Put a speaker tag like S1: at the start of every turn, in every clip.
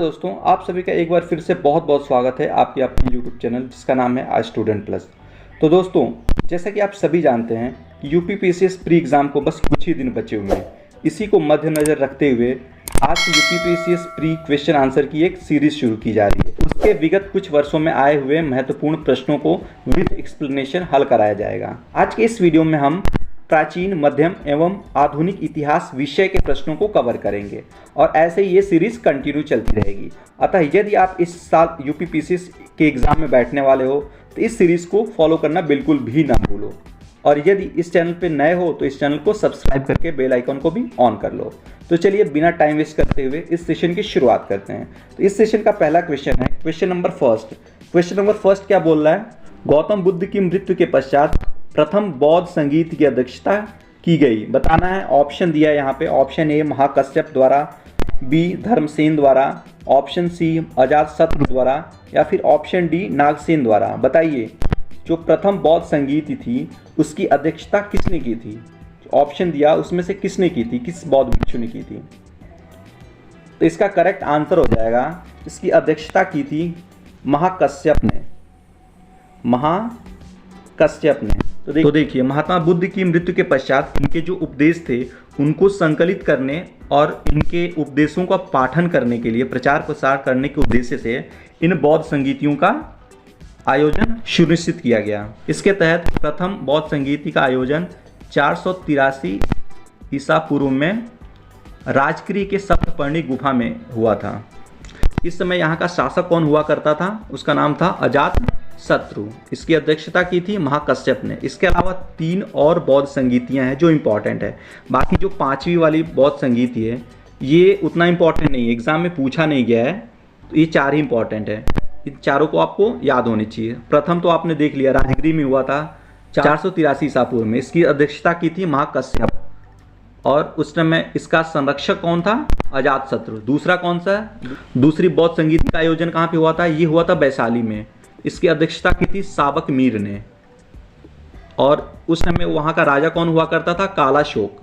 S1: दोस्तों, आप सभी का एक बार फिर से बहुत बहुत स्वागत है आपके अपने YouTube चैनल जिसका नाम है आज स्टूडेंट प्लस। तो दोस्तों, जैसा कि आप सभी जानते हैं कि यूपीपीसीएस प्री एग्ज़ाम को बस कुछ ही दिन बचे हुए हैं। इसी को मद्देनज़र रखते हुए आज से यूपीपीसीएस प्री क्वेश्चन आंसर की एक सीरीज़ शुरू की जा रही है। उसके विगत कुछ वर्षों में आए हुए महत्वपूर्ण प्रश्नों को विद एक्सप्लेनेशन हल कराया जाएगा। आज के इस वीडियो में हम प्राचीन, मध्यम एवं आधुनिक इतिहास विषय के प्रश्नों को कवर करेंगे और ऐसे ही ये सीरीज़ कंटिन्यू चलती रहेगी। अतः यदि आप इस साल यूपीपीसीएस के एग्ज़ाम में बैठने वाले हो तो इस सीरीज़ को फॉलो करना बिल्कुल भी ना भूलो। और यदि इस चैनल पे नए हो तो इस चैनल को सब्सक्राइब करके बेल आइकन को भी ऑन कर लो। तो चलिए बिना टाइम वेस्ट करते हुए इस सेशन की शुरुआत करते हैं। तो इस सेशन का पहला क्वेश्चन है क्वेश्चन नंबर फर्स्ट क्या बोल रहा है? गौतम बुद्ध की मृत्यु के पश्चात प्रथम बौद्ध संगीत की अध्यक्षता की गई। बताना है। ऑप्शन दिया है यहाँ पे। ऑप्शन ए महाकश्यप द्वारा, बी धर्मसेन द्वारा, ऑप्शन सी अजातशत्रु द्वारा या फिर ऑप्शन डी नागसेन द्वारा। बताइए, जो प्रथम बौद्ध संगीत थी उसकी अध्यक्षता किसने की थी? ऑप्शन दिया उसमें से किसने की थी, किस बौद्ध भिक्षु ने की थी? तो इसका करेक्ट आंसर हो जाएगा, इसकी अध्यक्षता की थी महाकश्यप ने। तो देखिए, महात्मा बुद्ध की मृत्यु के पश्चात इनके जो उपदेश थे उनको संकलित करने और इनके उपदेशों का पाठन करने के लिए, प्रचार प्रसार करने के उद्देश्य से इन बौद्ध संगीतियों का आयोजन सुनिश्चित किया गया। इसके तहत प्रथम बौद्ध संगीति का आयोजन 483 ईसा पूर्व में राजगिरी के सप्तपर्णी गुफा में हुआ था। इस समय यहाँ का शासक कौन हुआ करता था? उसका नाम था अजातशत्रु। इसकी अध्यक्षता की थी महाकश्यप ने। इसके अलावा 3 और बौद्ध संगीतियाँ हैं जो इम्पॉर्टेंट है। बाकी जो 5वीं वाली बौद्ध संगीति है ये उतना इम्पॉर्टेंट नहीं है, एग्जाम में पूछा नहीं गया है। तो ये 4 ही इम्पॉर्टेंट है, इन चारों को आपको याद होनी चाहिए। प्रथम तो आपने देख लिया, राजगिरी में हुआ था 483 ईसा पूर्व में। इसकी अध्यक्षता की थी महाकश्यप और उस समय इसका संरक्षक कौन था? अजातशत्रु। दूसरा कौन सा? दूसरी बौद्ध संगीत का आयोजन कहाँ पे हुआ था? ये हुआ था वैशाली में। इसकी अध्यक्षता की थी साबक मीर ने। और उस समय वहाँ का राजा कौन हुआ करता था? कालाशोक।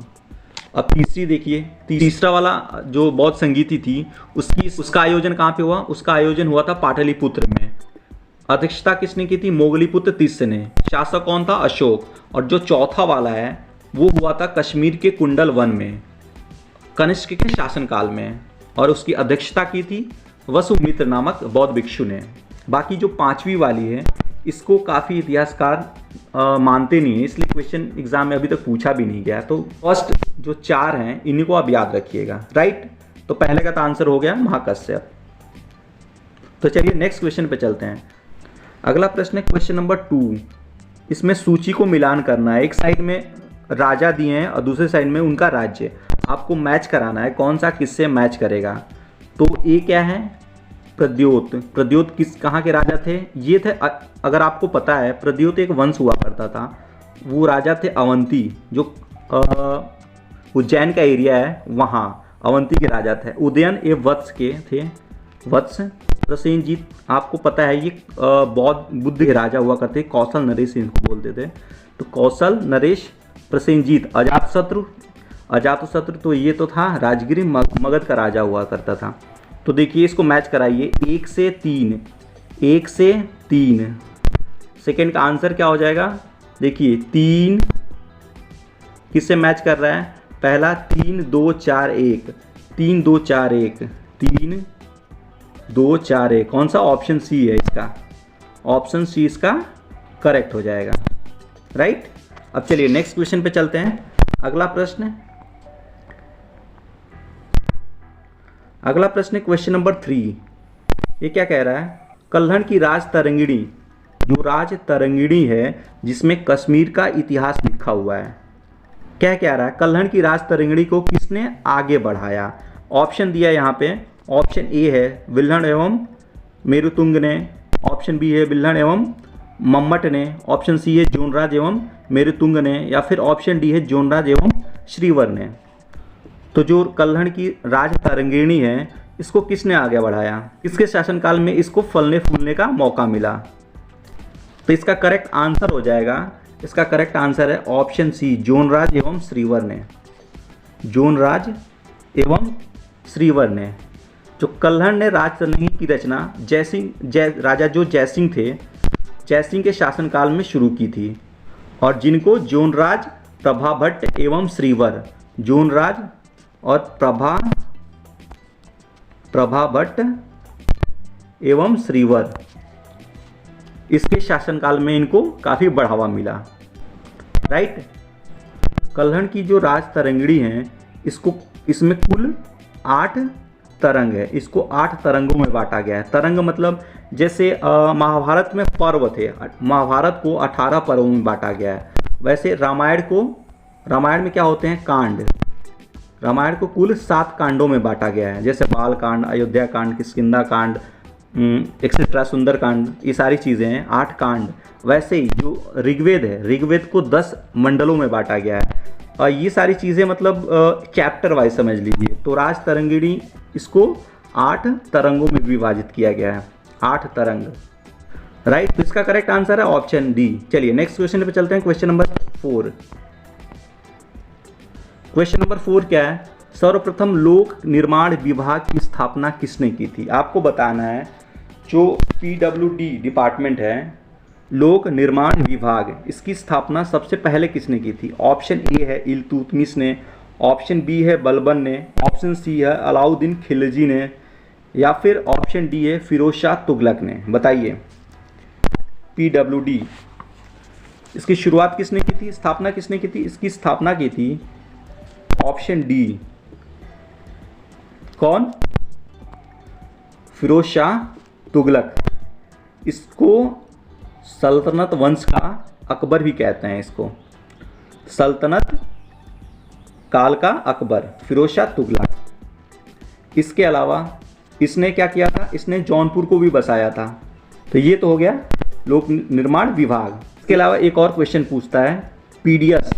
S1: अब तीसरी देखिए, तीसरा वाला जो बौद्ध संगीति थी उसका आयोजन कहाँ पे हुआ? उसका आयोजन हुआ था पाटलिपुत्र में। अध्यक्षता किसने की थी? मोगलीपुत्र तीसरे ने। शासक कौन था? अशोक। और जो चौथा वाला है वो हुआ था कश्मीर के कुंडल वन में, कनिष्क के शासनकाल में, और उसकी अध्यक्षता की थी वसुमित्र नामक बौद्ध भिक्षु ने। बाकी जो 5वीं वाली है इसको काफ़ी इतिहासकार मानते नहीं है, इसलिए क्वेश्चन एग्जाम में अभी तक पूछा भी नहीं गया। तो फर्स्ट जो 4 हैं इन्हीं को आप याद रखिएगा, राइट? तो पहले का तो आंसर हो गया महाकश्यप। तो चलिए नेक्स्ट क्वेश्चन पे चलते हैं। अगला प्रश्न है क्वेश्चन नंबर 2। इसमें सूची को मिलान करना है। एक साइड में राजा दिए हैं और दूसरे साइड में उनका राज्य। आपको मैच कराना है कौन सा किससे मैच करेगा। तो ये क्या है? प्रद्योत कहाँ के राजा थे? ये थे, अगर आपको पता है, प्रद्योत एक वंश हुआ करता था। वो राजा थे अवंती, जो उज्जैन का एरिया है वहाँ अवंती के राजा थे। उदयन ये वत्स के थे। वत्स प्रसेनजीत आपको पता है, ये बौद्ध बुद्ध के राजा हुआ करते। कौशल नरेश इनको बोलते थे। तो कौशल नरेश प्रसेनजीत। अजातशत्रु तो ये तो था राजगिरी मगध का राजा हुआ करता था। तो देखिए इसको मैच कराइए। 1 से 3 सेकेंड का आंसर क्या हो जाएगा? देखिए 3 किससे मैच कर रहा है? पहला 3 2 4 1, 3 2 4 1, 3 2 4 1। कौन सा? ऑप्शन सी है इसका। ऑप्शन सी इसका करेक्ट हो जाएगा, राइट? अब चलिए नेक्स्ट क्वेश्चन पे चलते हैं। अगला प्रश्न क्वेश्चन नंबर 3। ये क्या कह रहा है? कल्हण की राज तरंगिणी, जो राज तरंगिणी है जिसमें कश्मीर का इतिहास लिखा हुआ है, क्या कह रहा है? कल्हण की राज तरंगिणी को किसने आगे बढ़ाया? ऑप्शन दिया है यहाँ पे। ऑप्शन ए है विल्हण एवं मेरुतुंग ने, ऑप्शन बी है विल्हण एवं मम्मट ने, ऑप्शन सी है जोनराज एवं मेरुतुंग ने, या फिर ऑप्शन डी है जोनराज एवं श्रीवर ने। तो जो कल्हण की राज तरंगिणी है इसको किसने आगे बढ़ाया? किसके शासनकाल में इसको फलने फूलने का मौका मिला? तो इसका करेक्ट आंसर हो जाएगा, इसका करेक्ट आंसर है ऑप्शन सी, जोनराज एवं श्रीवर ने। जोनराज एवं श्रीवर ने। जो कल्हड़ ने राजतरंगिणी की रचना राजा जो जयसिंह थे, जयसिंह के शासनकाल में शुरू की थी, और जिनको जोनराज, प्रभाभट्ट एवं श्रीवर, जोनराज और प्रभाभट्ट एवं श्रीवर, इसके शासनकाल में इनको काफ़ी बढ़ावा मिला। राइट। कल्हड़ की जो राजतरंगिणी है, इसमें कुल 8 तरंग है। इसको 8 तरंगों में बांटा गया है। तरंग मतलब जैसे महाभारत में पर्व थे, महाभारत को 18 पर्वों में बांटा गया है। वैसे रामायण में क्या होते हैं? कांड। रामायण को कुल 7 कांडों में बांटा गया है, जैसे बाल कांड, अयोध्या कांड, किष्किंधा कांड, एक्सेट्रा, सुंदर कांड, ये सारी चीज़ें हैं, 8 कांड। वैसे ही जो ऋग्वेद है, ऋग्वेद को 10 मंडलों में बांटा गया है। और ये सारी चीज़ें मतलब चैप्टर वाइज समझ लीजिए। तो राजतरंगिणी इसको 8 तरंगों में विभाजित किया गया है, 8 तरंग। राइट। तो इसका करेक्ट आंसर है ऑप्शन डी। चलिए नेक्स्ट क्वेश्चन पे चलते हैं। Question number 4। क्वेश्चन नंबर 4 क्या है? सर्वप्रथम लोक निर्माण विभाग की स्थापना किसने की थी? आपको बताना है जो PWD डिपार्टमेंट है, लोक निर्माण विभाग, इसकी स्थापना सबसे पहले किसने की थी? ऑप्शन ए है इल्तुतमिश ने, ऑप्शन बी है बलबन ने, ऑप्शन सी है अलाउद्दीन खिलजी ने, या फिर ऑप्शन डी है फिरोज शाह तुगलक ने। बताइए। PWD, इसकी शुरुआत किसने की थी? स्थापना किसने की थी? इसकी स्थापना की थी ऑप्शन डी। कौन? फिरोज शाह तुगलक। इसको सल्तनत वंश का अकबर भी कहते हैं। इसको सल्तनत काल का अकबर, फिरोज शाह तुगलक। इसके अलावा इसने क्या किया था? इसने जौनपुर को भी बसाया था। तो ये तो हो गया लोक निर्माण विभाग। इसके अलावा एक और क्वेश्चन पूछता है, PDS,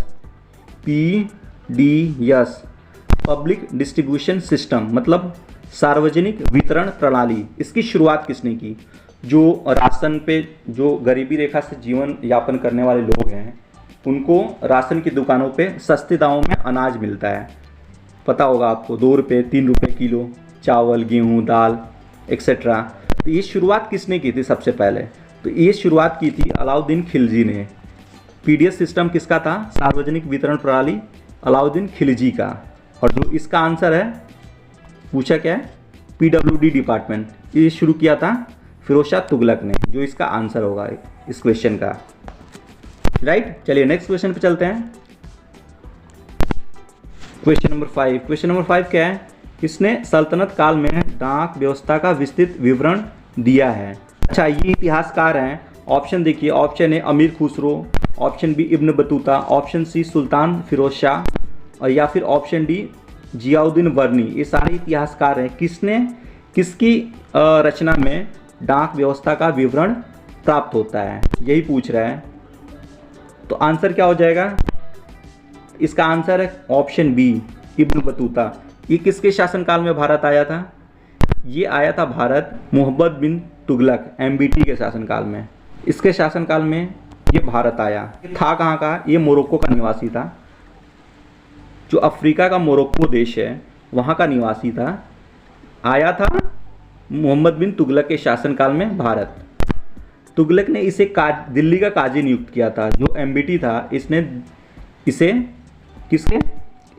S1: पब्लिक डिस्ट्रीब्यूशन सिस्टम, मतलब सार्वजनिक वितरण प्रणाली, इसकी शुरुआत किसने की? जो राशन पे, जो गरीबी रेखा से जीवन यापन करने वाले लोग हैं, उनको राशन की दुकानों पे सस्ते दामों में अनाज मिलता है। पता होगा आपको, 2 रुपये 3 रुपये किलो चावल, गेहूँ, दाल एक्सेट्रा। तो ये शुरुआत किसने की थी सबसे पहले? तो ये शुरुआत की थी अलाउद्दीन खिलजी ने। PDS सिस्टम किसका था? सार्वजनिक वितरण प्रणाली, अलाउद्दीन खिलजी का। और जो इसका आंसर है, पूछा क्या है? PWD डिपार्टमेंट, ये शुरू किया था फिरोज शाह तुगलक ने, जो इसका आंसर होगा इस क्वेश्चन का। राइट। चलिए नेक्स्ट क्वेश्चन पे चलते हैं। Question number 5। क्वेश्चन नंबर 5 क्या है? किसने सल्तनत काल में डाक व्यवस्था का विस्तृत विवरण दिया है? अच्छा, ये इतिहासकार हैं। ऑप्शन देखिए, option A Amir Khusro, option B Ibn Battuta, option C Sultan Firoz Shah, और या फिर ऑप्शन डी जियाउद्दीन वर्नी। ये सारे इतिहासकार हैं। किसकी रचना में डाक व्यवस्था का विवरण प्राप्त होता है, यही पूछ रहा है। तो आंसर क्या हो जाएगा? इसका आंसर है ऑप्शन बी, इब्न बतूता। ये किसके शासनकाल में भारत आया था? ये आया था भारत मोहम्मद बिन तुगलक, MBT के शासनकाल में। इसके शासनकाल में ये भारत आया। था कहाँ का? ये मोरक्को का निवासी था। जो अफ्रीका का मोरक्को देश है, वहाँ का निवासी था। आया था मोहम्मद बिन तुगलक के शासनकाल में भारत। तुगलक ने इसे दिल्ली का काजी नियुक्त किया था। जो MBT था, इसने इसे किसके?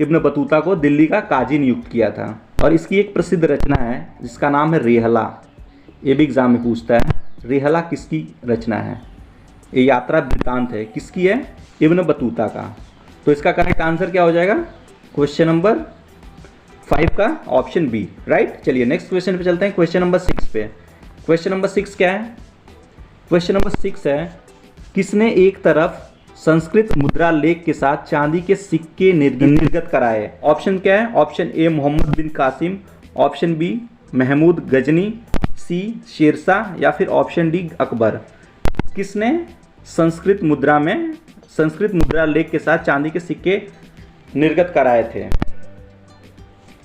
S1: इब्न बतूता को दिल्ली का काजी नियुक्त किया था। और इसकी एक प्रसिद्ध रचना है जिसका नाम है रेहला। ये भी एग्जाम में पूछता है, रेहला किसकी रचना है? ये यात्रा वृत्तांत है, किसकी है? इब्न बतूता का। तो इसका करेक्ट आंसर क्या हो जाएगा क्वेश्चन नंबर 5 का? Option B. राइट। चलिए नेक्स्ट क्वेश्चन पे चलते हैं, क्वेश्चन नंबर 6 पे। क्वेश्चन नंबर 6 क्या है? क्वेश्चन नंबर 6 है, किसने एक तरफ संस्कृत मुद्रा लेख के साथ चांदी के सिक्के निर्गत कराए? ऑप्शन क्या है? Option A Mohammad bin Qasim, option B Mahmud Ghazni, C Shershah, या फिर ऑप्शन डी अकबर। किसने संस्कृत मुद्रा लेख के साथ चांदी के सिक्के निर्गत कराए थे?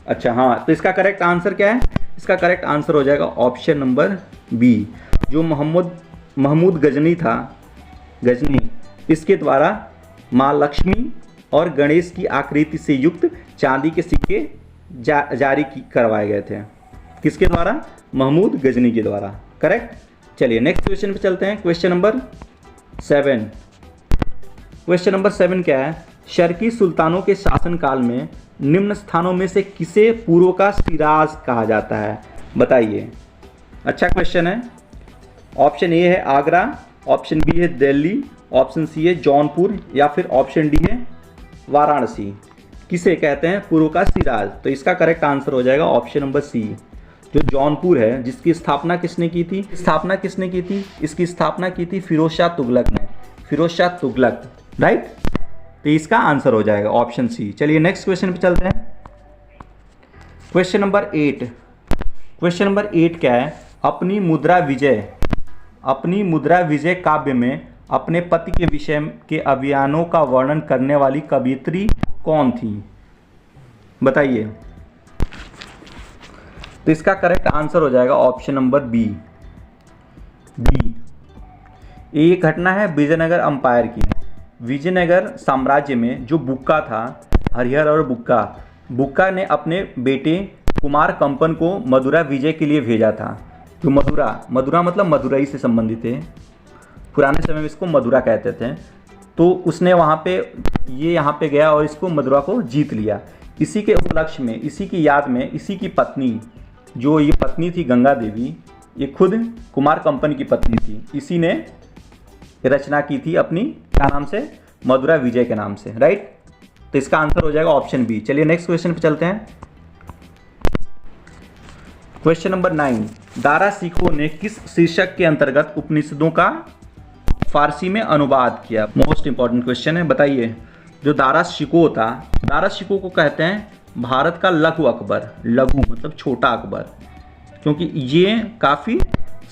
S1: अच्छा हाँ, तो इसका करेक्ट आंसर क्या है? इसका करेक्ट आंसर हो जाएगा ऑप्शन नंबर बी, जो महमूद गजनी था, इसके द्वारा माँ लक्ष्मी और गणेश की आकृति से युक्त चांदी के सिक्के जारी करवाए गए थे। किसके द्वारा? महमूद गजनी के द्वारा। करेक्ट। चलिए नेक्स्ट क्वेश्चन पे चलते हैं। Question number 7। क्वेश्चन नंबर 7 क्या है? शर्की सुल्तानों के शासनकाल में निम्न स्थानों में से किसे पूर्व का शिराज कहा जाता है? बताइए। अच्छा क्वेश्चन है। ऑप्शन ए है आगरा, ऑप्शन बी है दिल्ली, ऑप्शन सी है जौनपुर या फिर ऑप्शन डी है वाराणसी। किसे कहते हैं पूर्व का शिराज? तो इसका करेक्ट आंसर हो जाएगा ऑप्शन नंबर सी, जो जौनपुर है, जिसकी स्थापना किसने की थी? इसकी स्थापना की थी फिरोज शाह तुगलक ने। फिरोज शाह तुगलक, राइट। तो इसका आंसर हो जाएगा ऑप्शन सी। चलिए नेक्स्ट क्वेश्चन पे चलते हैं। Question number 8। क्वेश्चन नंबर 8 क्या है? अपनी मुद्रा विजय काव्य में अपने पति के विषय के अभियानों का वर्णन करने वाली कवयित्री कौन थी? बताइए। तो इसका करेक्ट आंसर हो जाएगा ऑप्शन नंबर बी। ये घटना है विजयनगर अंपायर की। विजयनगर साम्राज्य में जो बुक्का था, हरिहर और बुक्का ने अपने बेटे कुमार कंपन को मदुरा विजय के लिए भेजा था। जो मदुरा मतलब मदुरई से संबंधित है, पुराने समय में इसको मदुरा कहते थे। तो उसने यहाँ पे गया और इसको मदुरा को जीत लिया। इसी के उपलक्ष्य में, इसी की याद में, इसी की पत्नी, जो ये पत्नी थी गंगा देवी, ये खुद कुमार कंपन की पत्नी थी। इसी ने रचना की थी अपनी, क्या नाम से? मदुरा विजय के नाम से, राइट। तो इसका आंसर हो जाएगा ऑप्शन बी। चलिए नेक्स्ट क्वेश्चन पे चलते हैं। Question number 9। दारा शिकोह ने किस शीर्षक के अंतर्गत उपनिषदों का फारसी में अनुवाद किया? मोस्ट इंपॉर्टेंट क्वेश्चन है। बताइए। जो दारा शिकोह था, दारा शिकोह को कहते हैं भारत का लघु अकबर। लघु मतलब छोटा अकबर, क्योंकि ये काफ़ी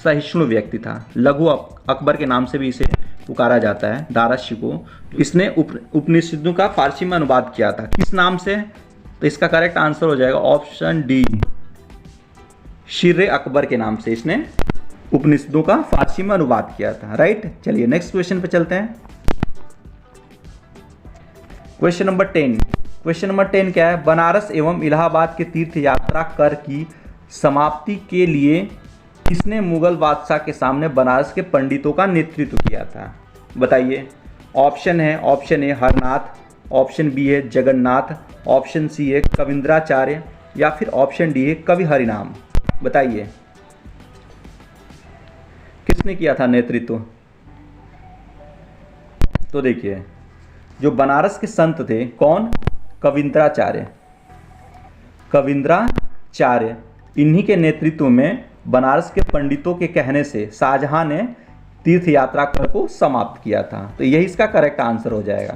S1: सहिष्णु व्यक्ति था। लघु अकबर के नाम से भी इसे पुकारा जाता है, दारा शिकोह। इसने उपनिषदों का फारसी में अनुवाद किया था। किस नाम से? तो इसका करेक्ट आंसर हो जाएगा ऑप्शन डी, शिर अकबर के नाम से इसने उपनिषदों का फारसी में अनुवाद किया था, राइट। चलिए नेक्स्ट क्वेश्चन पे चलते हैं। Question number 10। क्वेश्चन नंबर 10 क्या है? बनारस एवं इलाहाबाद के तीर्थ यात्रा कर की समाप्ति के लिए किसने मुगल बादशाह के सामने बनारस के पंडितों का नेतृत्व किया था? बताइए। Option A Harnath, option B है जगन्नाथ, ऑप्शन सी है कविंद्राचार्य या फिर ऑप्शन डी है कवि हरिनाम। बताइए किसने किया था नेतृत्व? तो देखिए, जो बनारस के संत थे, कौन? कविंद्राचार्य। इन्हीं के नेतृत्व में बनारस के पंडितों के कहने से शाहजहां ने तीर्थ यात्रा कर को समाप्त किया था। तो यही इसका करेक्ट आंसर हो जाएगा।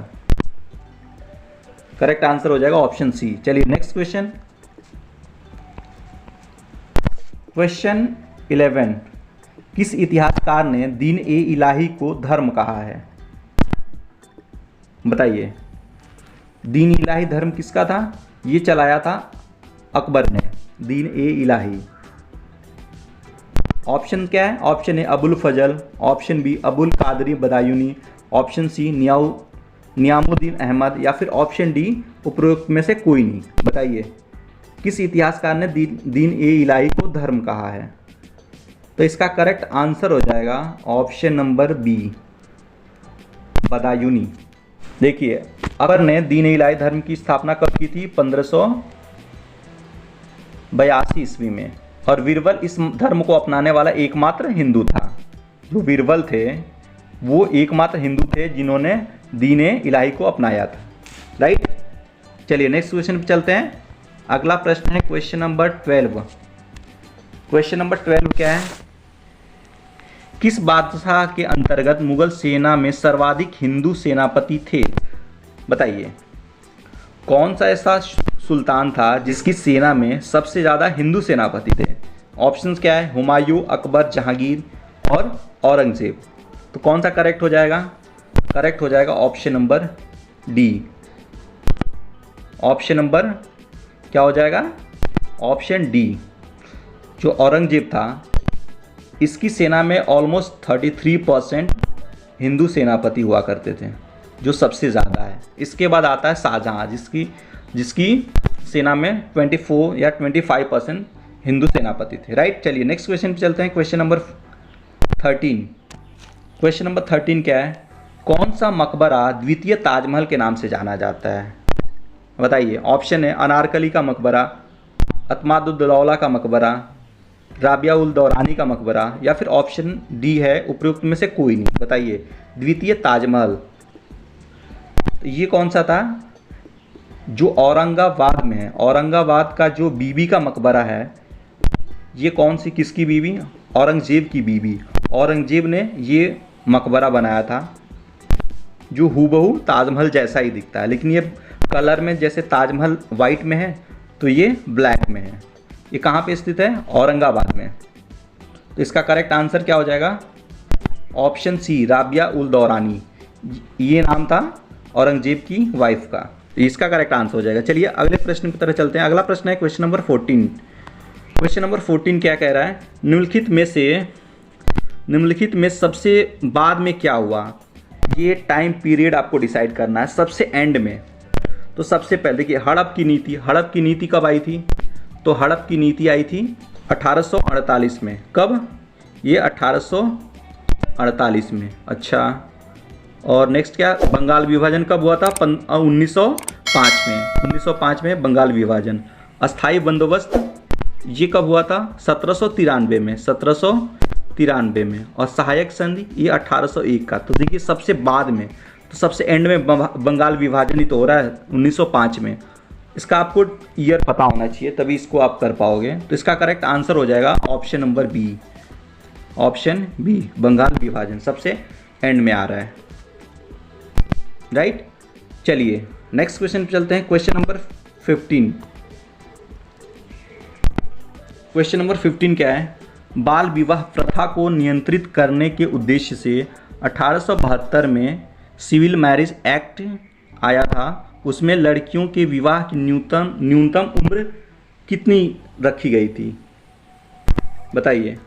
S1: करेक्ट आंसर हो जाएगा ऑप्शन सी। चलिए नेक्स्ट क्वेश्चन। क्वेश्चन 11। किस इतिहासकार ने दीन ए इलाही को धर्म कहा है? बताइए। दीन इलाही धर्म किसका था? ये चलाया था अकबर ने, दीन ए इलाही। ऑप्शन क्या है? Option A Abul Fazal, option B Abul Qadri Badayuni, option C Niyamuddin Ahmad या फिर ऑप्शन डी उपरोक्त में से कोई नहीं। बताइए किस इतिहासकार ने दीन ए इलाही को धर्म कहा है? तो इसका करेक्ट आंसर हो जाएगा ऑप्शन नंबर बी, बदायूनी। देखिए, अकबर ने दीन ए इलाही धर्म की स्थापना कब की थी? 1582 ईस्वी में। और बीरबल इस धर्म को अपनाने वाला एकमात्र हिंदू था। जो बीरबल थे वो एकमात्र हिंदू थे जिन्होंने दीन ए इलाही को अपनाया था, राइट। चलिए नेक्स्ट क्वेश्चन पे चलते हैं। अगला प्रश्न है क्वेश्चन नंबर 12। क्वेश्चन नंबर 12 क्या है? किस बादशाह के अंतर्गत मुगल सेना में सर्वाधिक हिंदू सेनापति थे? बताइए। कौन सा ऐसा सुल्तान था जिसकी सेना में सबसे ज़्यादा हिंदू सेनापति थे? ऑप्शंस क्या है? हुमायूं, अकबर, जहांगीर और औरंगजेब। तो कौन सा करेक्ट हो जाएगा? करेक्ट हो जाएगा option number D. Option number क्या हो जाएगा? Option D. जो औरंगजेब था, इसकी सेना में ऑलमोस्ट 33% हिंदू सेनापति हुआ करते थे, जो सबसे ज़्यादा है। इसके बाद आता है शाहजहां, जिसकी सेना में 24 या 25% हिंदू सेनापति थे, राइट। चलिए नेक्स्ट क्वेश्चन पे चलते हैं, क्वेश्चन नंबर 13। क्वेश्चन नंबर 13 क्या है? कौन सा मकबरा द्वितीय ताजमहल के नाम से जाना जाता है? बताइए। ऑप्शन है अनारकली का मकबरा, अतमादुद्दौला का मकबरा, राबिया उल दौरानी का मकबरा, या फिर ऑप्शन डी है उपयुक्त में से कोई नहीं। बताइए। द्वितीय ताजमहल तो ये कौन सा था? जो औरंगाबाद में है, औरंगाबाद का जो बीबी का मकबरा है, ये कौन सी किसकी बीबी? औरंगजेब की बीबी। औरंगजेब ने ये मकबरा बनाया था, जो हूबहू ताजमहल जैसा ही दिखता है, लेकिन ये कलर में जैसे ताजमहल वाइट में है तो ये ब्लैक में है। ये कहाँ पे स्थित है? औरंगाबाद में। तो इसका करेक्ट आंसर क्या हो जाएगा? ऑप्शन सी, राबिया उल दौरानी। ये नाम था औरंगजेब की वाइफ का। तो इसका करेक्ट आंसर हो जाएगा। चलिए अगले प्रश्न की तरफ चलते हैं। अगला प्रश्न है क्वेश्चन नंबर 14। क्वेश्चन नंबर 14 क्या कह रहा है? निम्नलिखित में सबसे बाद में क्या हुआ? ये टाइम पीरियड आपको डिसाइड करना है सबसे एंड में। तो सबसे पहले देखिए, हड़प की नीति। हड़प की नीति कब आई थी? तो हड़प की नीति आई थी 1848 में। कब? ये 1848 में। अच्छा, और नेक्स्ट क्या? बंगाल विभाजन कब हुआ था? 1905 में। 1905 में बंगाल विभाजन। अस्थाई बंदोबस्त ये कब हुआ था? 1793 में। 1793 में। और सहायक संधि ये 1801 का। तो देखिए सबसे बाद में, तो सबसे एंड में बंगाल विभाजन ही तो हो रहा है 1905 में। इसका आपको ईयर पता होना चाहिए, तभी इसको आप कर पाओगे। तो इसका करेक्ट आंसर हो जाएगा option number B. Option B, Bengal विभाजन सबसे एंड में आ रहा है, राइट। चलिए नेक्स्ट क्वेश्चन पे चलते हैं। Question number 15। क्वेश्चन नंबर 15 क्या है? बाल विवाह प्रथा को नियंत्रित करने के उद्देश्य से 1872 में सिविल मैरिज एक्ट आया था। उसमें लड़कियों के विवाह की न्यूनतम उम्र कितनी रखी गई थी? बताइए।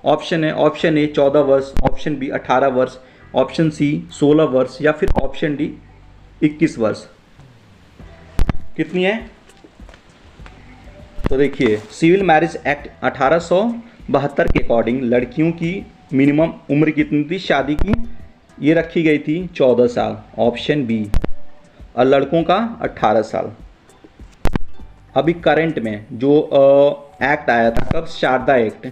S1: ऑप्शन है, ऑप्शन ए 14 वर्ष, ऑप्शन बी 18 वर्ष, ऑप्शन सी 16 वर्ष, या फिर ऑप्शन डी 21 वर्ष। कितनी है? तो देखिए, सिविल मैरिज एक्ट 1872 के अकॉर्डिंग लड़कियों की मिनिमम उम्र कितनी थी शादी की? ये रखी गई थी 14 साल, ऑप्शन बी। और लड़कों का 18 साल। अभी करंट में जो एक्ट आया था, कब? शारदा एक्ट।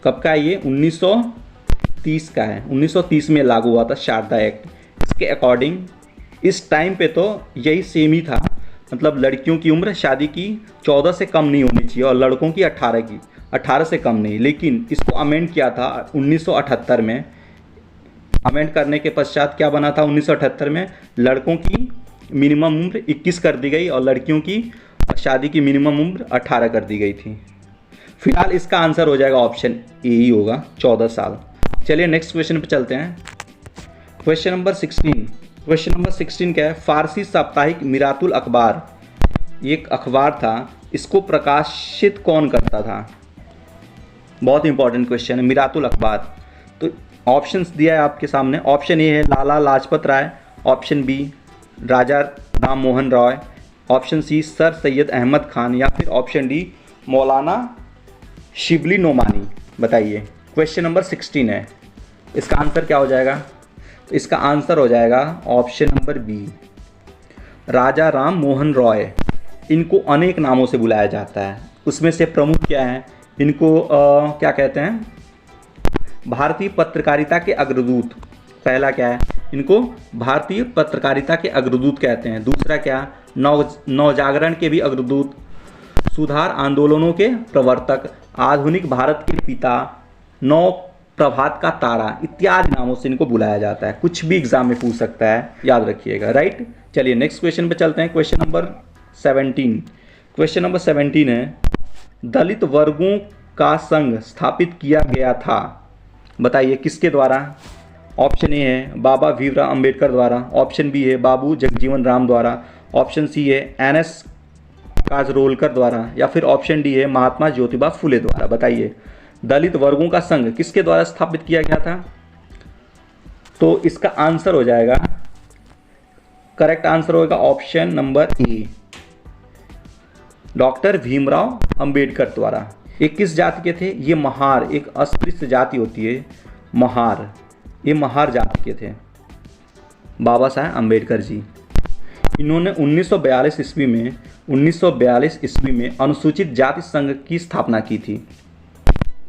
S1: कब का है ये? 1930 का है। 1930 में लागू हुआ था शारदा एक्ट। इसके अकॉर्डिंग इस टाइम पे तो यही सेम ही था, मतलब लड़कियों की उम्र शादी की 14 से कम नहीं होनी चाहिए और लड़कों की 18 से कम नहीं। लेकिन इसको अमेंड किया था 1978 में। अमेंड करने के पश्चात क्या बना था 1978 में? लड़कों की मिनिमम उम्र 21 कर दी गई और लड़कियों की शादी की मिनिमम उम्र 18 कर दी गई थी। फिलहाल इसका आंसर हो जाएगा ऑप्शन ए ही होगा, 14 साल। चलिए नेक्स्ट क्वेश्चन पे चलते हैं। Question number 16। क्वेश्चन नंबर 16 क्या है? फारसी साप्ताहिक मिरातुल अखबार, ये एक अखबार था, इसको प्रकाशित कौन करता था? बहुत इंपॉर्टेंट क्वेश्चन है, मिरातुल अखबार। तो ऑप्शंस दिया है आपके सामने। ऑप्शन ए है Lala Lajpat Rai, option B Raja Ram Mohan Roy, option C sir Syed Ahmad Khan, या फिर ऑप्शन डी मौलाना शिबली नोमानी। बताइए। क्वेश्चन नंबर 16 है, इसका आंसर क्या हो जाएगा? तो इसका आंसर हो जाएगा option number B, Raja Ram Mohan Roy. इनको अनेक नामों से बुलाया जाता है, उसमें से प्रमुख क्या है? इनको क्या कहते हैं? भारतीय पत्रकारिता के अग्रदूत। पहला क्या है? इनको भारतीय पत्रकारिता के अग्रदूत कहते हैं। दूसरा क्या? नवजागरण के भी अग्रदूत, सुधार आंदोलनों के प्रवर्तक, आधुनिक भारत के पिता, नव प्रभात का तारा, इत्यादि नामों से इनको बुलाया जाता है। कुछ भी एग्जाम में पूछ सकता है, याद रखिएगा, राइट। चलिए नेक्स्ट क्वेश्चन पे चलते हैं। Question number 17। क्वेश्चन नंबर 17 है, दलित वर्गों का संघ स्थापित किया गया था। बताइए किसके द्वारा? ऑप्शन ए है बाबा भीमराव अंबेडकर द्वारा, ऑप्शन बी है बाबू जगजीवन राम द्वारा, ऑप्शन सी है एन.एस. काजरोलकर द्वारा, या फिर ऑप्शन डी है महात्मा ज्योतिबा फुले द्वारा। बताइए दलित वर्गों का संघ किसके द्वारा स्थापित किया गया था? तो इसका आंसर हो जाएगा, करेक्ट आंसर होगा ऑप्शन नंबर ए, डॉक्टर भीमराव अंबेडकर द्वारा। ये किस जाति के थे? ये महार, एक अस्पृश्य जाति होती है महार, ये महार जाति के थे बाबा साहेब अम्बेडकर जी। इन्होंने 1942 ईस्वी में अनुसूचित जाति संघ की स्थापना की थी,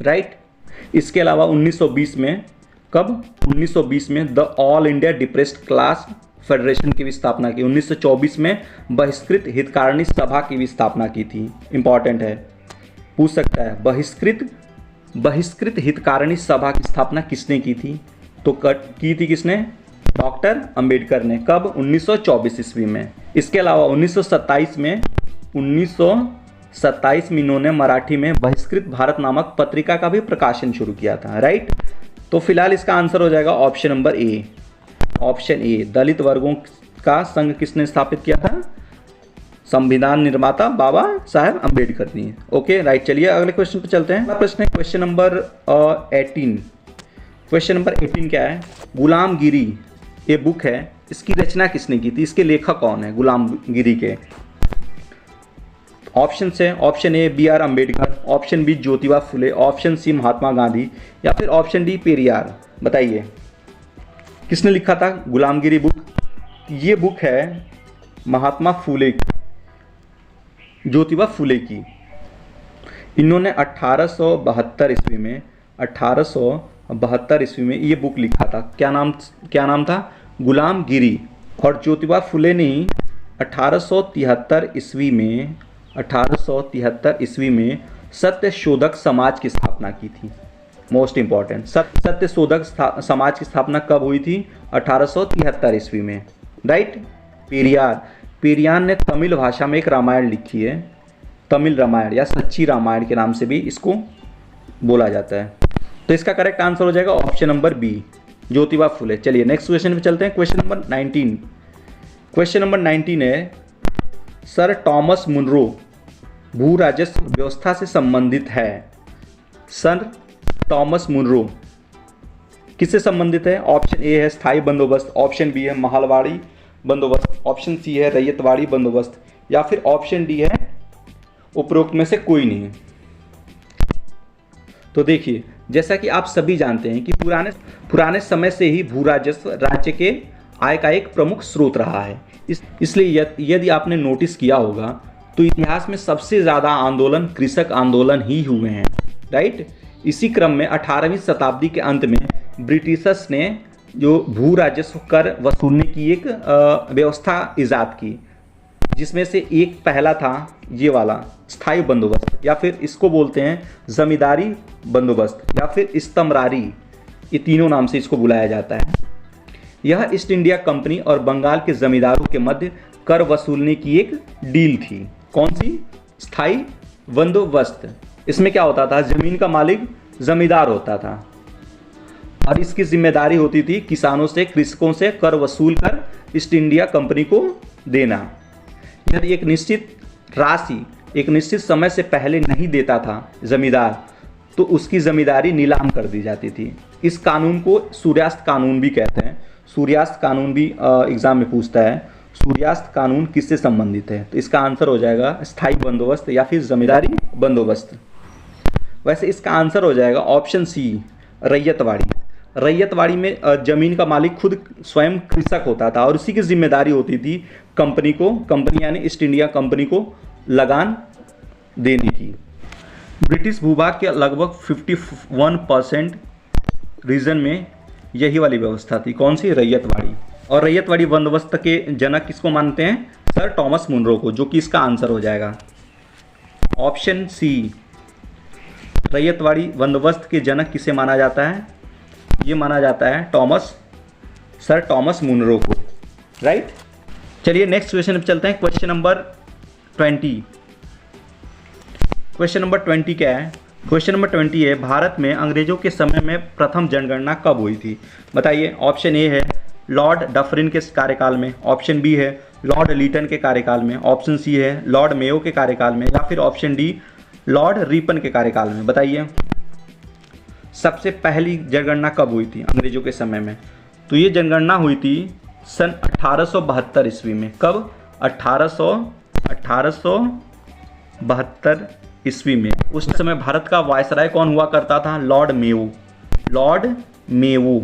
S1: राइट। इसके अलावा 1920 में, कब? 1920 में the all India depressed class federation की भी स्थापना की। 1924 में बहिष्कृत हितकारिणी सभा की भी स्थापना की थी। इंपॉर्टेंट है, पूछ सकता है, बहिष्कृत हितकारिणी सभा की स्थापना किसने की थी? तो की थी किसने? डॉक्टर अंबेडकर ने। कब? 1924 ईस्वी में। इसके अलावा 1927 में इन्होंने मराठी में बहिष्कृत भारत नामक पत्रिका का भी प्रकाशन शुरू किया था, राइट। तो फिलहाल इसका आंसर हो जाएगा option number A. Option A, दलित वर्गों का संघ किसने स्थापित किया था? संविधान निर्माता बाबा साहेब अम्बेडकर ने। Okay, right. चलिए अगले क्वेश्चन पर चलते हैं। अगला प्रश्न है क्वेश्चन नंबर 18। क्वेश्चन नंबर 18 क्या है? गुलामगिरी ये बुक है, इसकी रचना किसने की थी? इसके लेखक कौन है गुलामगिरी के? ऑप्शन है, option A B R Ambedkar, option B Jyotiba Phule, option C Mahatma Gandhi, या फिर ऑप्शन डी पेरियार। बताइए किसने लिखा था गुलामगिरी बुक? ये बुक है महात्मा फुले की, ज्योतिबा फुले की। इन्होंने 1872 ईस्वी में ये बुक लिखा था। क्या नाम था? गुलामगिरी। और ज्योतिबा फुले ने 1873 ईस्वी में सत्य शोधक समाज की स्थापना की थी। मोस्ट इंपॉर्टेंट, सत्य शोधक समाज की स्थापना कब हुई थी? 1873 ईस्वी में, राइट। पेरियार ने तमिल भाषा में एक रामायण लिखी है, तमिल रामायण या सच्ची रामायण के नाम से भी इसको बोला जाता है। तो इसका करेक्ट आंसर हो जाएगा ऑप्शन नंबर बी, ज्योतिबा फुले। चलिए नेक्स्ट क्वेश्चन पे चलते हैं। Question number 19। क्वेश्चन नंबर 19 है, सर टॉमस मुनरो भू राजस्व व्यवस्था से संबंधित है। सर टॉमस मुनरो किससे संबंधित है? ऑप्शन ए है स्थायी बंदोबस्त, ऑप्शन बी है महलवाड़ी बंदोबस्त, ऑप्शन सी है रैयतवाड़ी बंदोबस्त, या फिर ऑप्शन डी है उपरोक्त में से कोई नहीं। तो देखिए, जैसा कि आप सभी जानते हैं कि पुराने समय से ही भू राजस्व राज्य के आय का एक प्रमुख स्रोत रहा है। इसलिए यदि आपने नोटिस किया होगा तो इतिहास में सबसे ज़्यादा आंदोलन कृषक आंदोलन ही हुए हैं, राइट। इसी क्रम में 18वीं शताब्दी के अंत में ब्रिटिशर्स ने जो भू राजस्व कर वसूलने की एक व्यवस्था ईजाद की, जिसमें से एक पहला था ये वाला स्थायी बंदोबस्त, या फिर इसको बोलते हैं जमींदारी बंदोबस्त, या फिर इस्तमरारी, ये तीनों नाम से इसको बुलाया जाता है। यह ईस्ट इंडिया कंपनी और बंगाल के जमींदारों के मध्य कर वसूलने की एक डील थी। कौन सी? स्थायी बंदोबस्त। इसमें क्या होता था? जमीन का मालिक जमींदार होता था और इसकी जिम्मेदारी होती थी किसानों से, कृषकों से कर वसूल कर ईस्ट इंडिया कंपनी को देना। यदि एक निश्चित राशि एक निश्चित समय से पहले नहीं देता था जमींदार, तो उसकी जमींदारी नीलाम कर दी जाती थी। इस कानून को सूर्यास्त कानून भी कहते हैं। सूर्यास्त कानून भी एग्जाम में पूछता है, सूर्यास्त कानून किससे संबंधित है? तो इसका आंसर हो जाएगा स्थायी बंदोबस्त या फिर जमींदारी बंदोबस्त। वैसे इसका आंसर हो जाएगा ऑप्शन सी, रैयतवाड़ी। रैयतवाड़ी में जमीन का मालिक खुद स्वयं कृषक होता था और उसी की जिम्मेदारी होती थी कंपनी यानी ईस्ट इंडिया कंपनी को लगान देने की। ब्रिटिश भूभाग के लगभग 51% रीजन में यही वाली व्यवस्था थी। कौन सी? रैयतवाड़ी। और रैयतवाड़ी बंदोबस्त के जनक किसको मानते हैं? सर टॉमस मुनरो को, जो कि इसका आंसर हो जाएगा ऑप्शन सी। रैयतवाड़ी बंदोबस्त के जनक किसे माना जाता है? ये माना जाता है सर टॉमस मुनरो को, राइट। चलिए नेक्स्ट क्वेश्चन पे चलते हैं। Question number 20। क्वेश्चन नंबर 20 क्या है? क्वेश्चन नंबर 20 है, भारत में अंग्रेजों के समय में प्रथम जनगणना कब हुई थी? बताइए। ऑप्शन ए है लॉर्ड डफरिन के कार्यकाल में, ऑप्शन बी है लॉर्ड लीटन के कार्यकाल में, ऑप्शन सी है लॉर्ड मेयो के कार्यकाल में, या फिर ऑप्शन डी लॉर्ड रिपन के कार्यकाल में। बताइए सबसे पहली जनगणना कब हुई थी अंग्रेजों के समय में? तो ये जनगणना हुई थी सन 1872 ईस्वी में। कब? 1872 ईस्वी में उस समय भारत का वायसराय कौन हुआ करता था? Lord Mayo. Lord Mayo,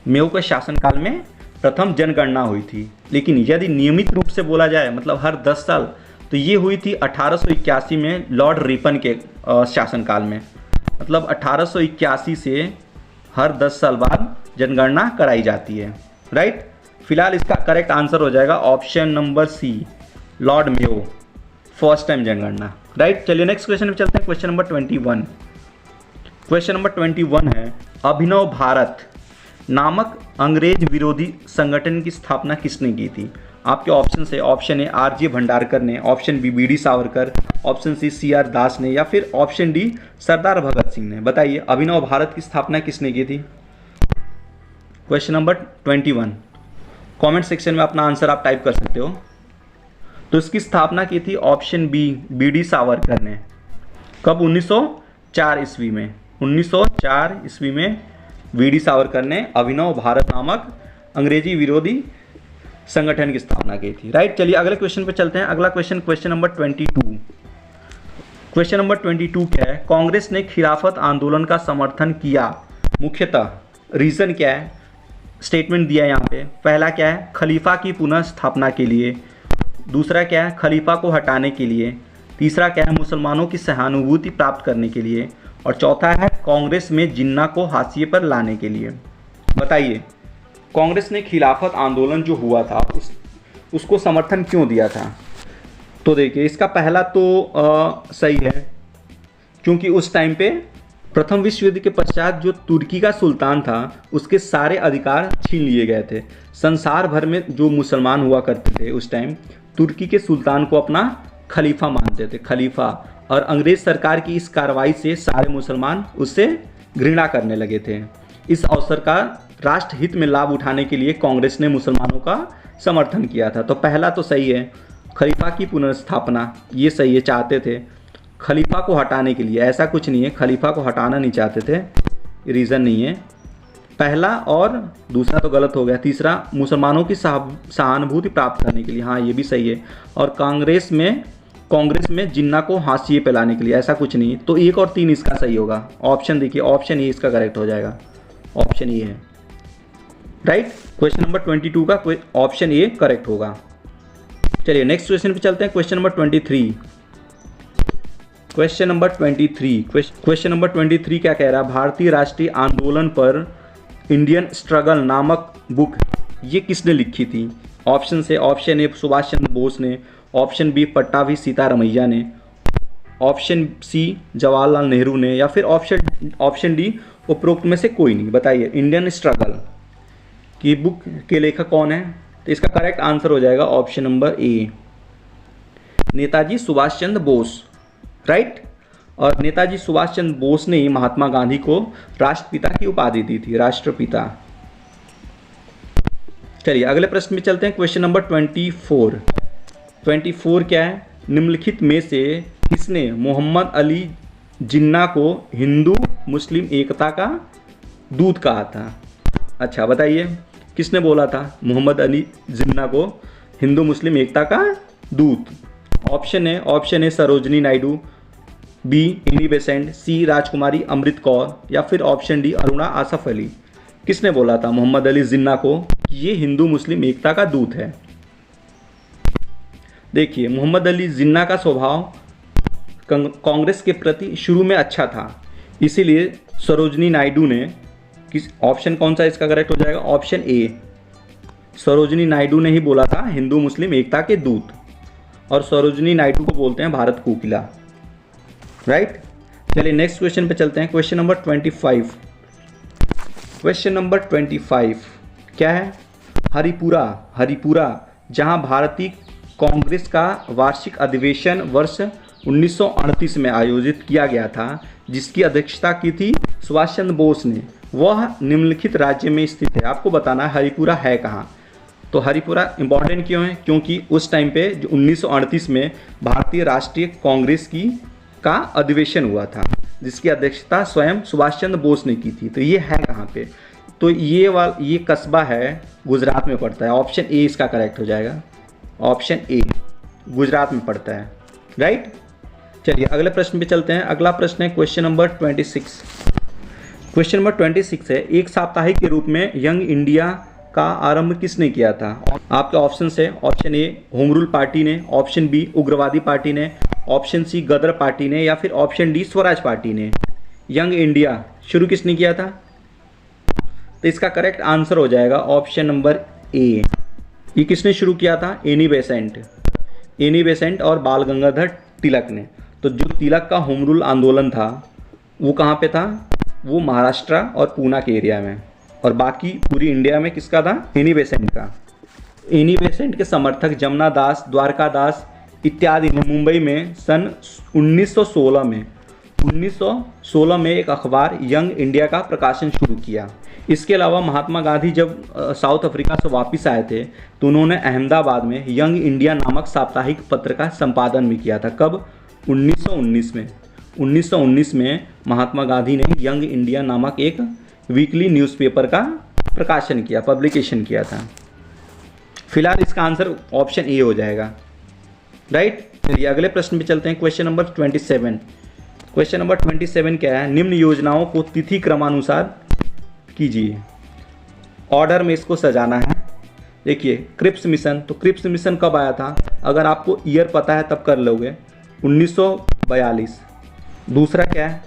S1: Mayo के शासनकाल में प्रथम जनगणना हुई थी। लेकिन यदि नियमित रूप से बोला जाए, मतलब हर 10 साल, तो ये हुई थी 1881 में लॉर्ड रिपन के शासनकाल में। मतलब 1881 से हर 10 साल बाद जनगणना कराई जाती है, राइट। फिलहाल इसका करेक्ट आंसर हो जाएगा option number C, Lord Mayo, first time जनगणना, राइट। चलिए नेक्स्ट क्वेश्चन पे चलते हैं। Question number 21। क्वेश्चन नंबर 21 है, अभिनव भारत नामक अंग्रेज विरोधी संगठन की स्थापना किसने की थी? आपके ऑप्शन है, ऑप्शन ए आर.जे. भंडारकर ने, option B VD. Savarkar, option C CR. Das ने, या फिर ऑप्शन डी सरदार भगत सिंह ने। बताइए अभिनव भारत की स्थापना किसने की थी? Question number 21। कमेंट सेक्शन में अपना आंसर आप टाइप कर सकते हो। तो इसकी स्थापना की थी ऑप्शन बी बी.डी. सावरकर ने। कब? 1904 ईस्वी में। 1904 ईस्वी में बी.डी. सावरकर ने अभिनव भारत नामक अंग्रेजी विरोधी संगठन की स्थापना की थी, राइट। चलिए अगले क्वेश्चन पे चलते हैं। अगला question, question number 22। Question number 22 क्या है? कांग्रेस ने खिलाफत आंदोलन का समर्थन किया, मुख्यतः रीजन क्या है? स्टेटमेंट दिया है यहाँ पे। पहला क्या है? खलीफा की पुनः स्थापना के लिए। दूसरा क्या है? खलीफा को हटाने के लिए। तीसरा क्या है? मुसलमानों की सहानुभूति प्राप्त करने के लिए। और चौथा है कांग्रेस में जिन्ना को हाशिए पर लाने के लिए। बताइए कांग्रेस ने खिलाफत आंदोलन जो हुआ था उसको समर्थन क्यों दिया था? तो देखिए इसका पहला तो सही है, क्योंकि उस टाइम पे प्रथम विश्व युद्ध के पश्चात जो तुर्की का सुल्तान था उसके सारे अधिकार छीन लिए गए थे। संसार भर में जो मुसलमान हुआ करते थे उस टाइम तुर्की के सुल्तान को अपना खलीफा मानते थे, खलीफा। और अंग्रेज सरकार की इस कार्रवाई से सारे मुसलमान उससे घृणा करने लगे थे। इस अवसर का राष्ट्र हित में लाभ उठाने के लिए कांग्रेस ने मुसलमानों का समर्थन किया था। तो पहला तो सही है, खलीफा की पुनर्स्थापना, ये सही है, चाहते थे। खलीफा को हटाने के लिए, ऐसा कुछ नहीं है, खलीफा को हटाना नहीं चाहते थे, रीज़न नहीं है पहला। और दूसरा तो गलत हो गया। तीसरा मुसलमानों की सहानुभूति प्राप्त करने के लिए, हाँ ये भी सही है। और कांग्रेस में जिन्ना को हाशिए पे लाने के लिए, ऐसा कुछ नहीं। तो 1 और 3 इसका सही होगा। ऑप्शन देखिए, ऑप्शन ए इसका करेक्ट हो जाएगा, ऑप्शन ए है, राइट। क्वेश्चन नंबर 22 का ऑप्शन ए करेक्ट होगा। चलिए नेक्स्ट क्वेश्चन पे चलते हैं। Question number 23। क्वेश्चन नंबर 23 क्या कह रहा है? भारतीय राष्ट्रीय आंदोलन पर इंडियन स्ट्रगल नामक बुक ये किसने लिखी थी? ऑप्शन से, ऑप्शन ए सुभाष चंद्र बोस ने, ऑप्शन बी पट्टाभी सीतारमैया ने, ऑप्शन सी जवाहरलाल नेहरू ने, या फिर ऑप्शन डी उपरोक्त में से कोई नहीं। बताइए इंडियन स्ट्रगल की बुक के लेखक कौन है? तो इसका करेक्ट आंसर हो जाएगा ऑप्शन नंबर ए, नेताजी सुभाष चंद्र बोस, राइट। और नेताजी सुभाष चंद्र बोस ने ही महात्मा गांधी को राष्ट्रपिता की उपाधि दी थी, राष्ट्रपिता। चलिए अगले प्रश्न में चलते हैं। क्वेश्चन नंबर 24 क्या है? निम्नलिखित में से किसने मोहम्मद अली जिन्ना को हिंदू मुस्लिम एकता का दूत कहा था? अच्छा बताइए किसने बोला था मोहम्मद अली जिन्ना को हिंदू मुस्लिम एकता का दूत? ऑप्शन है Sarojini Naidu, B Annie Besant, C Rajkumari Amrit Kaur, या फिर ऑप्शन डी अरुणा आसफ अली। किसने बोला था मोहम्मद अली जिन्ना को कि ये हिंदू मुस्लिम एकता का दूत है? देखिए मोहम्मद अली जिन्ना का स्वभाव कांग्रेस के प्रति शुरू में अच्छा था, इसीलिए सरोजनी नायडू ने किस ऑप्शन कौन सा इसका करेक्ट हो जाएगा? ऑप्शन ए, सरोजनी नायडू ने ही बोला था हिंदू मुस्लिम एकता के दूत। और सरोजनी नायडू को बोलते हैं भारत कोकिला, राइट। चलिए नेक्स्ट क्वेश्चन पे चलते हैं। Question number 25। क्वेश्चन नंबर 25 क्या है? हरिपुरा जहां भारतीय कांग्रेस का वार्षिक अधिवेशन वर्ष 1938 में आयोजित किया गया था, जिसकी अध्यक्षता की थी सुभाष चंद्र बोस ने, वह निम्नलिखित राज्य में स्थित है। आपको बताना है हरिपुरा है कहाँ। तो हरिपुरा इंपॉर्टेंट क्यों है? क्योंकि उस टाइम पे जो 1938 में भारतीय राष्ट्रीय कांग्रेस का अधिवेशन हुआ था, जिसकी अध्यक्षता स्वयं सुभाष चंद्र बोस ने की थी। तो ये है कहाँ पे? तो ये कस्बा है, गुजरात में पड़ता है। ऑप्शन ए इसका करेक्ट हो जाएगा, ऑप्शन ए गुजरात में पड़ता है, राइट। चलिए अगले प्रश्न पे चलते हैं। अगला प्रश्न है क्वेश्चन नंबर 26। क्वेश्चन नंबर 26 है, एक साप्ताहिक के रूप में यंग इंडिया का आरंभ किसने किया था? आपके ऑप्शन है, ऑप्शन ए होम रूल पार्टी ने, ऑप्शन बी उग्रवादी पार्टी ने, ऑप्शन सी गदर पार्टी ने, या फिर ऑप्शन डी स्वराज पार्टी ने। यंग इंडिया शुरू किसने किया था? तो इसका करेक्ट आंसर हो जाएगा ऑप्शन नंबर ए। ये किसने शुरू किया था? एनी बेसेंट और बाल गंगाधर तिलक ने। तो जो तिलक का होम रूल आंदोलन था वो कहाँ पे था? वो महाराष्ट्र और पूना के एरिया में, और बाकी पूरी इंडिया में किसका था? एनी बेसेंट का। एनी बेसेंट के समर्थक जमुना दास, द्वारका दास इत्यादि ने मुंबई में सन 1916 में एक अखबार यंग इंडिया का प्रकाशन शुरू किया। इसके अलावा महात्मा गांधी जब साउथ अफ्रीका से वापस आए थे तो उन्होंने अहमदाबाद में यंग इंडिया नामक साप्ताहिक पत्र का संपादन भी किया था। कब? 1919 में। 1919 में महात्मा गांधी ने यंग इंडिया नामक एक वीकली न्यूज़पेपर का प्रकाशन किया, पब्लिकेशन किया था। फिलहाल इसका आंसर ऑप्शन ए हो जाएगा, राइट। चलिए अगले प्रश्न पे चलते हैं। Question number 27। क्वेश्चन नंबर 27 क्या है? निम्न योजनाओं को तिथि क्रमानुसार कीजिए। ऑर्डर में इसको सजाना है। देखिए क्रिप्स मिशन, तो क्रिप्स मिशन कब आया था? अगर आपको ईयर पता है तब कर लोगे, 1942। दूसरा क्या है?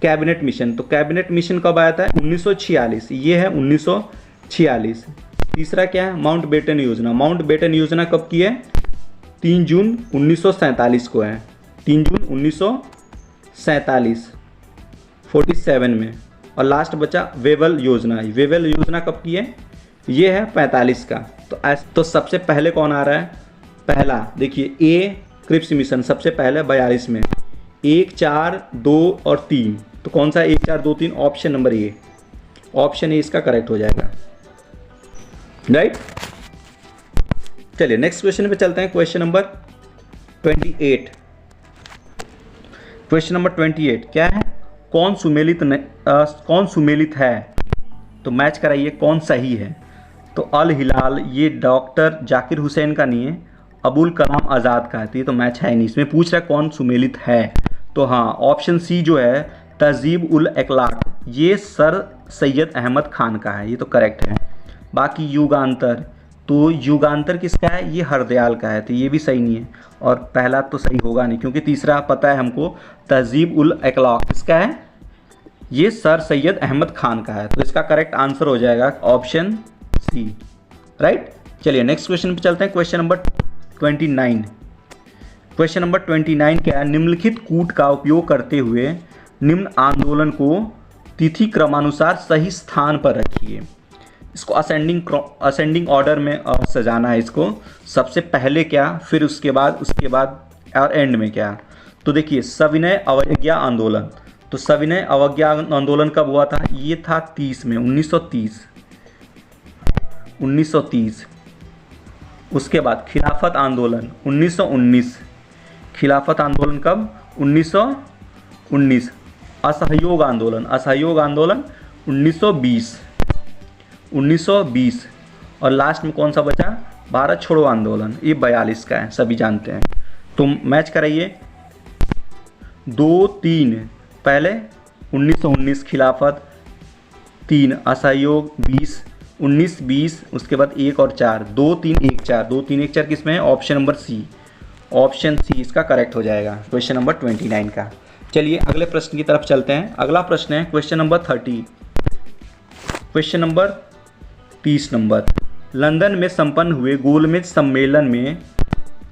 S1: कैबिनेट मिशन, तो कैबिनेट मिशन कब आया था? 1946, ये है 1946। तीसरा क्या है? माउंट बेटन योजना। माउंट बेटन योजना कब की है? 3 जून 1947 को है, 3 जून 1947, 47 में। और लास्ट बचा वेवल योजना। वेवल योजना कब की है? ये है 45 का। तो सबसे पहले कौन आ रहा है? पहला देखिए ए क्रिप्स मिशन सबसे पहले 42 में, 1, 4, 2 और 3। तो कौन सा 1, 4, 2, 3? Option number A. ऑप्शन ए इसका करेक्ट हो जाएगा, राइट। चलिए नेक्स्ट क्वेश्चन पे चलते हैं। Question number 28। क्वेश्चन नंबर 28 क्या है? कौन सुमेलित है? तो मैच कराइए कौन सही है। तो अल हिलाल ये डॉक्टर जाकिर हुसैन का नहीं है, अबुल कलाम आज़ाद का है। तो ये तो मैच है नहीं। इसमें पूछ रहा है कौन सुमेलित है। तो हाँ, ऑप्शन सी जो है तहजीब उल अखलाक, ये सर सैयद अहमद खान का है, ये तो करेक्ट है। बाकी युगांतर, तो युगांतर किसका है? ये हरदयाल का है, तो ये भी सही नहीं है। और पहला तो सही होगा नहीं क्योंकि तीसरा पता है हमको, तहजीब उल अखलाक किसका है? ये सर सैयद अहमद खान का है। तो इसका करेक्ट आंसर हो जाएगा ऑप्शन सी, राइट। चलिए नेक्स्ट क्वेश्चन पे चलते हैं। Question number 29। क्वेश्चन नंबर 29 क्या है? निम्नलिखित कूट का उपयोग करते हुए निम्न आंदोलन को तिथि क्रमानुसार सही स्थान पर रखिए। इसको असेंडिंग ऑर्डर में सजाना है। इसको सबसे पहले क्या, फिर उसके बाद और एंड में क्या। तो देखिए सविनय अवज्ञा आंदोलन, तो सविनय अवज्ञा आंदोलन कब हुआ था? ये था 30 में, 1930। उसके बाद खिलाफत आंदोलन 1919। खिलाफत आंदोलन कब? 1919। असहयोग आंदोलन 1920। और लास्ट में कौन सा बचा? भारत छोड़ो आंदोलन, ये 42 का है, सभी जानते हैं। तो मैच कराइए 2, 3। पहले 1919 खिलाफत, 3 असहयोग, 19, 20। उसके बाद 1 और 4, 2, 3, 1, 4। 2, 3, 1, 4 किस में है? Option number C. Option C इसका करेक्ट हो जाएगा क्वेश्चन नंबर 29 का। चलिए अगले प्रश्न की तरफ चलते हैं। अगला प्रश्न है question number 30। Question number 30 number. London में संपन्न हुए गोलमेज सम्मेलन में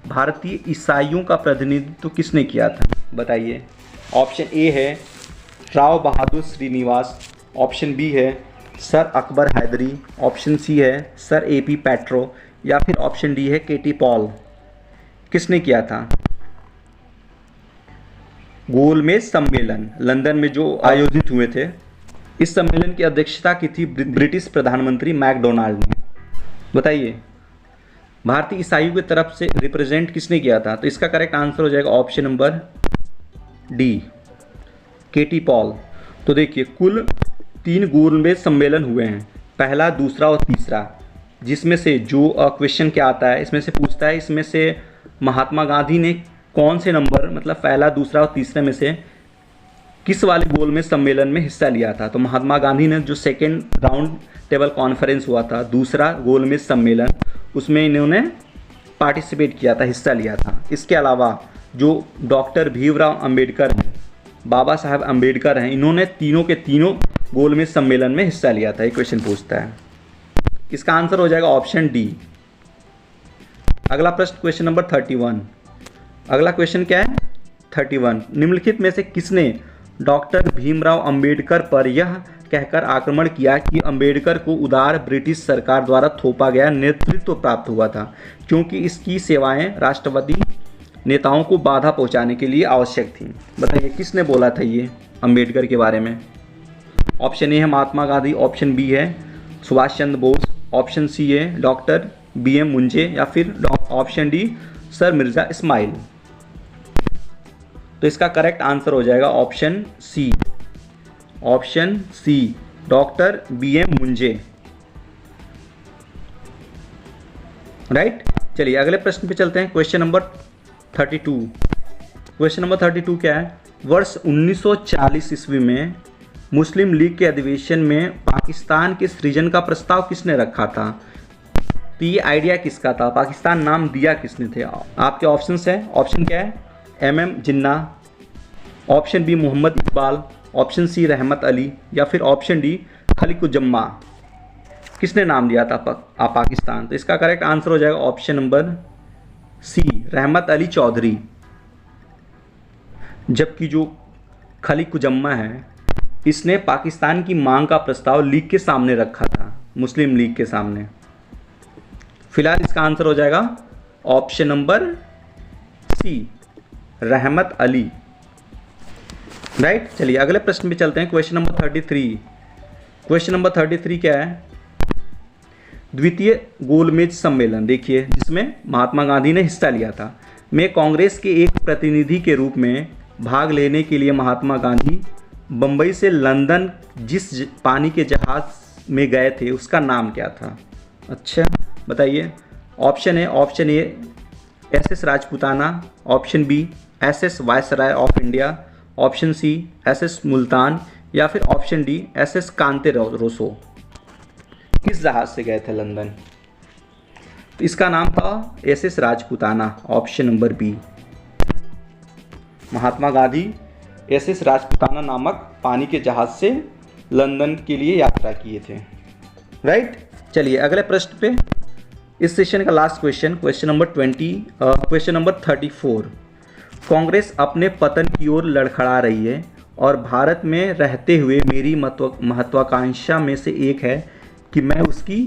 S1: भारतीय ईसाइयों का प्रतिनिधित्व किसने किया था? बताइए। ऑप्शन ए है राव बहादुर श्रीनिवास, ऑप्शन बी है sir Akbar Hydari, option C है सर AP पेट्रो, या फिर ऑप्शन डी है KT पॉल। किसने किया था? गोलमेज सम्मेलन लंदन में जो आयोजित हुए थे, इस सम्मेलन की अध्यक्षता की थी ब्रिटिश प्रधानमंत्री मैकडोनाल्ड ने। बताइए भारतीय ईसाइयों की तरफ से रिप्रेजेंट किसने किया था? तो इसका करेक्ट आंसर हो जाएगा option number D, KT Paul. तो देखिए कुल 3 गोलमेज सम्मेलन हुए हैं, पहला, दूसरा और तीसरा, जिसमें से जो क्वेश्चन क्या आता है इसमें से पूछता है, इसमें से महात्मा गांधी ने कौन से नंबर, मतलब पहला, दूसरा और तीसरे में से किस वाले गोलमेज सम्मेलन में हिस्सा लिया था? तो महात्मा गांधी ने जो सेकेंड राउंड टेबल कॉन्फ्रेंस हुआ था, दूसरा गोलमेज सम्मेलन, उसमें इन्होंने पार्टिसिपेट किया था, हिस्सा लिया था। इसके अलावा जो डॉक्टर भीमराव अंबेडकर हैं, बाबा साहब अंबेडकर हैं, इन्होंने तीनों के तीनों गोलमेज सम्मेलन में हिस्सा लिया था। ये क्वेश्चन पूछता है। इसका आंसर हो जाएगा ऑप्शन डी। अगला प्रश्न क्वेश्चन नंबर 31। अगला क्वेश्चन क्या है? 31। निम्नलिखित में से किसने डॉक्टर भीमराव अंबेडकर पर यह कहकर आक्रमण किया कि अंबेडकर को उदार ब्रिटिश सरकार द्वारा थोपा गया नेतृत्व प्राप्त हुआ था, क्योंकि इसकी सेवाएं राष्ट्रवादी नेताओं को बाधा पहुंचाने के लिए आवश्यक थीं? बताइए किसने बोला था ये अंबेडकर के बारे में? ऑप्शन ए है महात्मा गांधी, ऑप्शन बी है सुभाष चंद्र बोस, ऑप्शन सी है डॉक्टर BM मुंजे, या फिर option D sir Mirza Ismail. तो इसका करेक्ट आंसर हो जाएगा option C. Option C, doctor BM Munje. Right. चलिए अगले प्रश्न पे चलते हैं। Question number 32। क्वेश्चन नंबर 32 क्या है? वर्ष 1940 ईस्वी में मुस्लिम लीग के अधिवेशन में पाकिस्तान के सृजन का प्रस्ताव किसने रखा था? तो ये आइडिया किसका था? पाकिस्तान नाम दिया किसने थे? आपके ऑप्शंस हैं। ऑप्शन क्या है? MM Jinnah, option B Mohammad Iqbal, option C Rahmat Ali, या फिर ऑप्शन डी खलीकुज्जमा। किसने नाम दिया था पाकिस्तान? तो इसका करेक्ट आंसर हो जाएगा ऑप्शन नंबर सी, रहमत अली चौधरी। जबकि जो खलीकुज्जमा है, इसने पाकिस्तान की मांग का प्रस्ताव लीग के सामने रखा था, मुस्लिम लीग के सामने। फिलहाल इसका आंसर हो जाएगा ऑप्शन नंबर सी, रहमत अली। राइट। चलिए अगले प्रश्न पे चलते हैं। Question number 33। क्वेश्चन नंबर 33 क्या है? द्वितीय गोलमेज सम्मेलन, देखिए, जिसमें महात्मा गांधी ने हिस्सा लिया था, में कांग्रेस के एक प्रतिनिधि के रूप में भाग लेने के लिए महात्मा गांधी बम्बई से लंदन जिस पानी के जहाज में गए थे उसका नाम क्या था? अच्छा बताइए। Option A SS Rajputana, option B SS Viceroy of India, option C SS Multan, या फिर option D SS Conte Rosso. किस जहाज से गए थे लंदन? तो इसका नाम था SS Rajputana, option number B. Mahatma Gandhi SS Rajputana नामक पानी के जहाज से लंदन के लिए यात्रा किए थे। राइट। चलिए अगले प्रश्न पे, इस सेशन का last question, question number 34। Congress अपने पतन की ओर लड़खड़ा रही है और भारत में रहते हुए मेरी महत्वाकांक्षा में से एक है कि मैं उसकी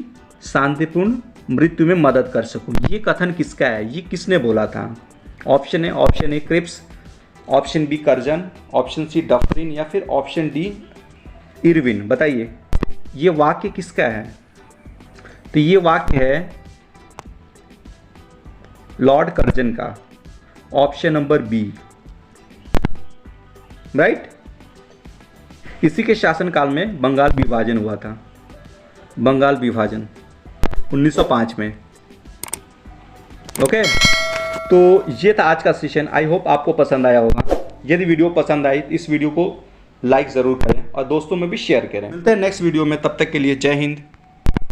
S1: शांतिपूर्ण मृत्यु में मदद कर सकूं। ये कथन किसका है? ये किसने बोला था? Option A Cripps, option B Curzon, option C Dufferin, या फिर ऑप्शन डी इरविन। बताइए ये वाक्य किसका है? तो ये वाक्य है लॉर्ड कर्जन का, ऑप्शन नंबर बी। राइट। इसी के शासनकाल में बंगाल विभाजन हुआ था, बंगाल विभाजन 1905 में। ओके, तो ये था आज का सेशन। आई होप आपको पसंद आया होगा। यदि वीडियो पसंद आई तो इस वीडियो को लाइक ज़रूर करें और दोस्तों में भी शेयर करें। मिलते हैं नेक्स्ट वीडियो में, तब तक के लिए जय हिंद,